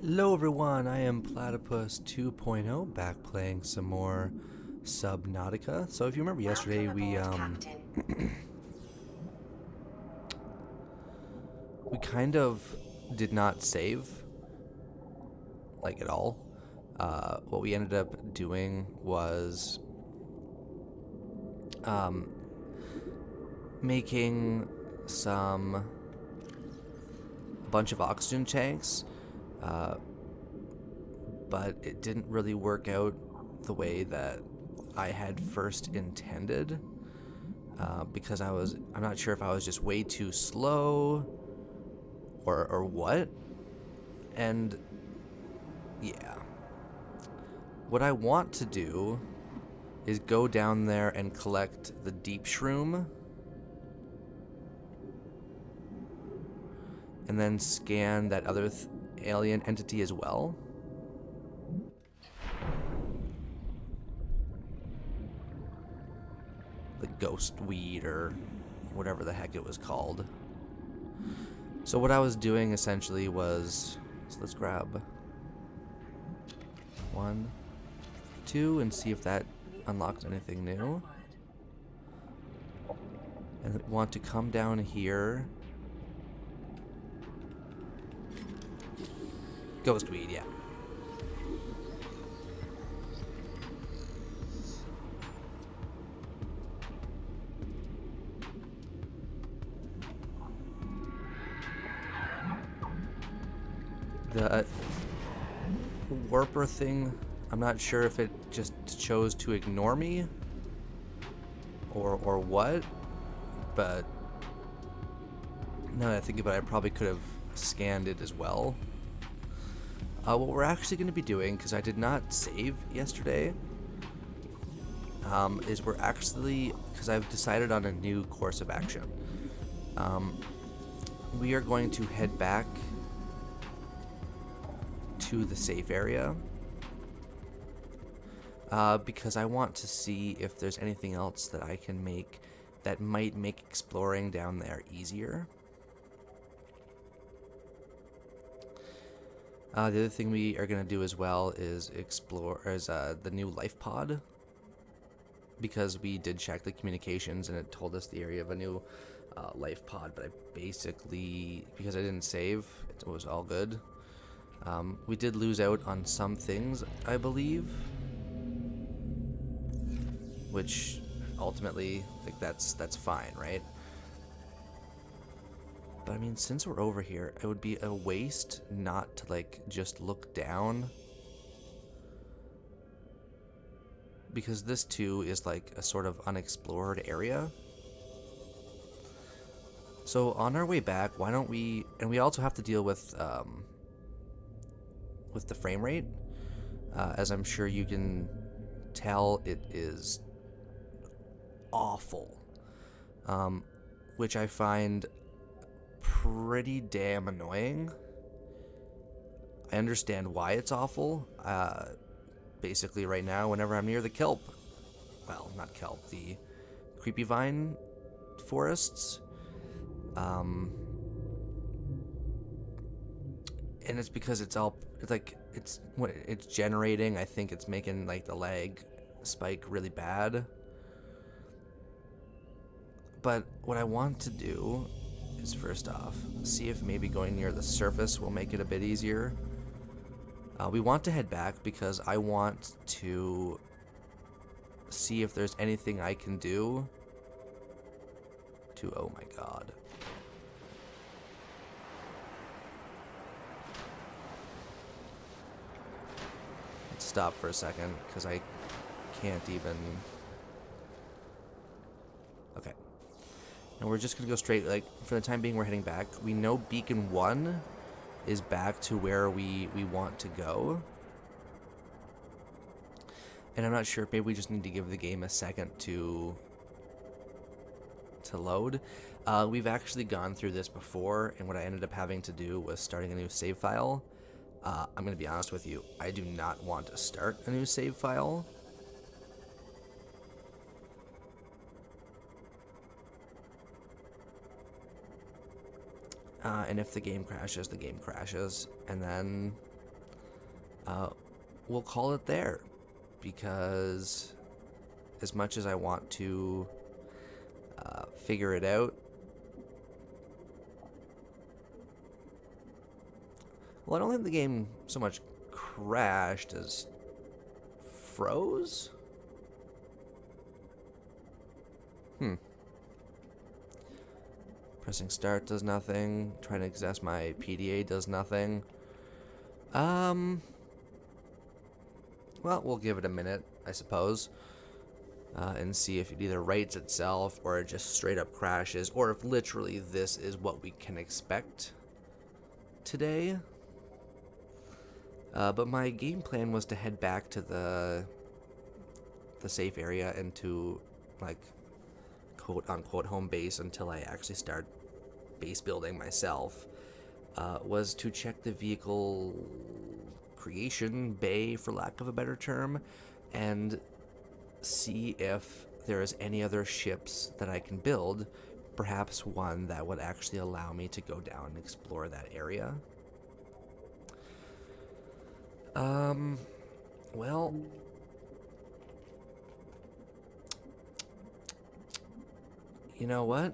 Hello everyone, I am Platypus 2.0, back playing some more Subnautica. So if you remember yesterday, we kind of did not save, like at all. What we ended up doing was making a bunch of oxygen tanks, uh, but it didn't really work out the way that I had first intended. Because I'm not sure if I was just way too slow or what. And yeah, what I want to do is go down there and collect the deep shroom and then scan that other alien entity as well. The ghost weed or whatever the heck it was called. So what I was doing essentially was, so let's grab 1, 2 and see if that unlocks anything new. And want to come down here. Ghost weed, yeah. The warper thing, I'm not sure if it just chose to ignore me or what, but now that I think about it, I probably could have scanned it as well. What we're actually going to be doing, because I did not save yesterday, is we're actually, because I've decided on a new course of action. We are going to head back to the safe area because I want to see if there's anything else that I can make that might make exploring down there easier. The other thing we are going to do as well is explore the new life pod, because we did check the communications and it told us the area of a new life pod, but I basically, because I didn't save, it was all good. We did lose out on some things, I believe, which ultimately, like, that's fine, right? But I mean, since we're over here, it would be a waste not to, like, just look down, because this too is like a sort of unexplored area. So on our way back, why don't we, and we also have to deal with the frame rate. As I'm sure you can tell, it is awful, which I find pretty damn annoying. I understand why it's awful. Basically right now, whenever I'm near the kelp, well, not kelp, the creepy vine forests, and it's because it's like it's what it's generating. I think it's making like the lag spike really bad. But what I want to do is, first off, see if maybe going near the surface will make it a bit easier. We want to head back because I want to see if there's anything I can do to, oh my god. Let's stop for a second because I can't even. Okay. And we're just going to go straight, like, for the time being, we're heading back. We know Beacon 1 is back to where we want to go. And I'm not sure, maybe we just need to give the game a second to load. We've actually gone through this before, and what I ended up having to do was starting a new save file. I'm going to be honest with you, I do not want to start a new save file. And if the game crashes, and then we'll call it there, because as much as I want to figure it out, well, I don't think the game so much crashed as froze. Pressing start does nothing. Trying to access my PDA does nothing. Well, we'll give it a minute, I suppose, and see if it either rights itself or it just straight up crashes, or if literally this is what we can expect today. But my game plan was to head back to the safe area and to, like, quote unquote home base until I actually start base building myself. Was to check the vehicle creation bay, for lack of a better term, and see if there is any other ships that I can build, perhaps one that would actually allow me to go down and explore that area. Well, you know what?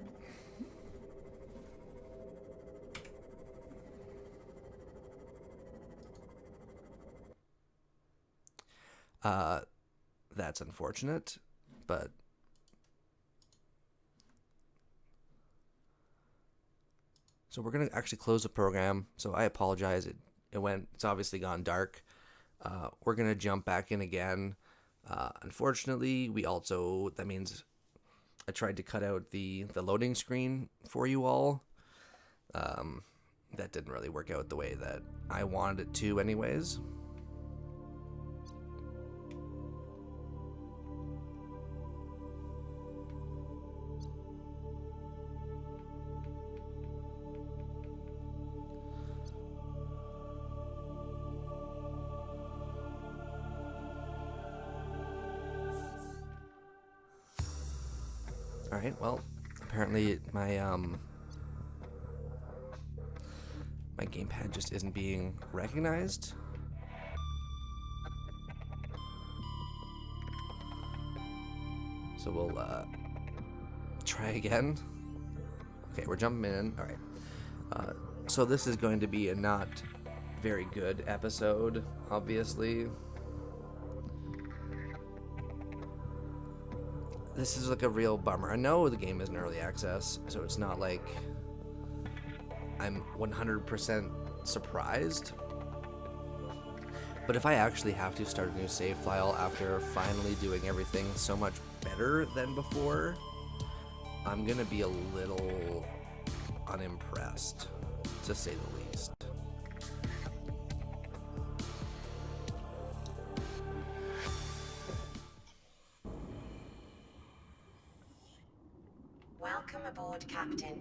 That's unfortunate, but so we're gonna actually close the program. So I apologize. It's obviously gone dark. We're gonna jump back in again. Unfortunately, that means I tried to cut out the loading screen for you all. That didn't really work out the way that I wanted it to anyways. Alright, well, apparently my gamepad just isn't being recognized. So we'll try again. Okay, we're jumping in. Alright. So this is going to be a not very good episode, obviously. This is like a real bummer. I know the game is in early access, so it's not like I'm 100% surprised. But if I actually have to start a new save file after finally doing everything so much better than before, I'm gonna be a little unimpressed, to say the least. Welcome aboard, Captain.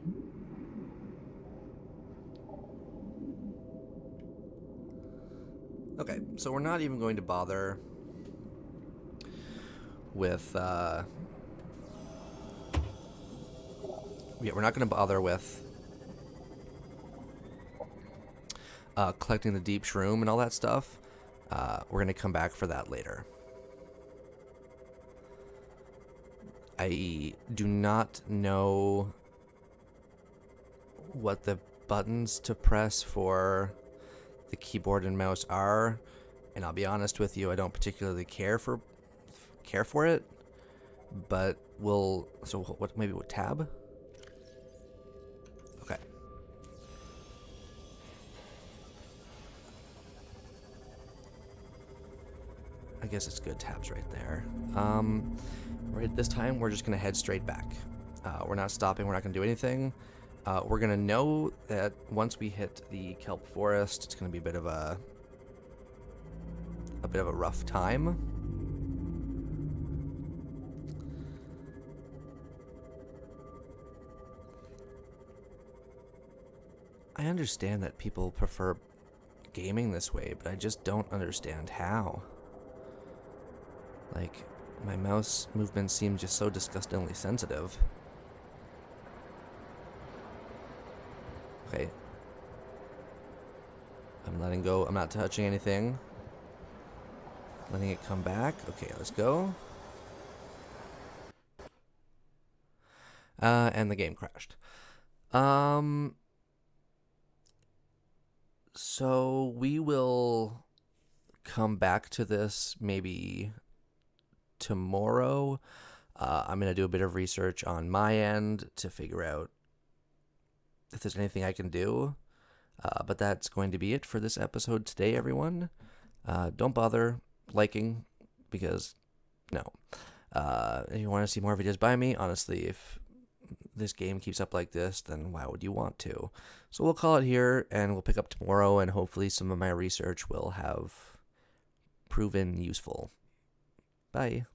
Okay, so we're not even going to bother with we're not going to bother with collecting the deep shroom and all that stuff. We're going to come back for that later. I do not know what the buttons to press for the keyboard and mouse are, and I'll be honest with you, I don't particularly care for it. But maybe what tab? Okay. I guess it's good tabs right there. Right this time, we're just gonna head straight back. We're not stopping. We're not gonna do anything. We're gonna know that once we hit the kelp forest, it's gonna be a bit of a rough time. I understand that people prefer gaming this way, but I just don't understand how. Like, my mouse movements seem just so disgustingly sensitive. Okay. I'm letting go. I'm not touching anything. Letting it come back. Okay, let's go. And the game crashed. So we will come back to this maybe tomorrow. I'm going to do a bit of research on my end to figure out if there's anything I can do. But that's going to be it for this episode today, everyone. Don't bother liking because, no. If you want to see more videos by me, honestly, if this game keeps up like this, then why would you want to? So we'll call it here, and we'll pick up tomorrow, and hopefully some of my research will have proven useful. Bye.